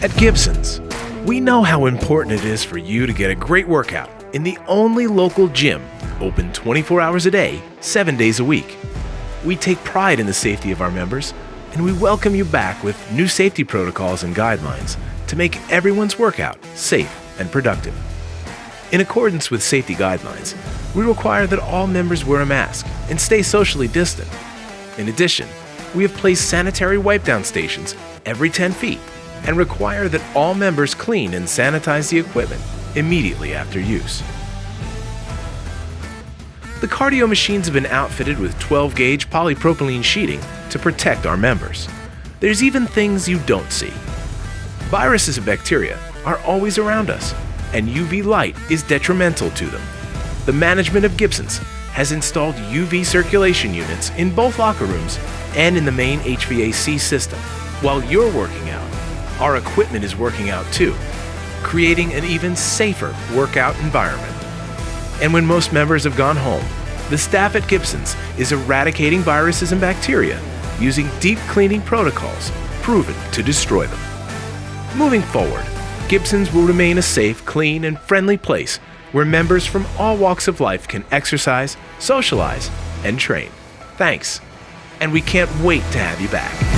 At Gibson's, we know how important it is for you to get a great workout in the only local gym open 24 hours a day, 7 days a week. We take pride in the safety of our members, and we welcome you back with new safety protocols and guidelines to make everyone's workout safe and productive. In accordance with safety guidelines, we require that all members wear a mask and stay socially distant. In addition, we have placed sanitary wipe-down stations every 10 feet and require that all members clean and sanitize the equipment immediately after use. The cardio machines have been outfitted with 12-gauge polypropylene sheeting to protect our members. There's even things you don't see. Viruses and bacteria are always around us, and UV light is detrimental to them. The management of Gibson's has installed UV circulation units in both locker rooms and in the main HVAC system. While you're working out, our equipment is working out too, creating an even safer workout environment. And when most members have gone home, the staff at Gibson's is eradicating viruses and bacteria using deep cleaning protocols proven to destroy them. Moving forward, Gibson's will remain a safe, clean, and friendly place where members from all walks of life can exercise, socialize, and train. Thanks, and we can't wait to have you back.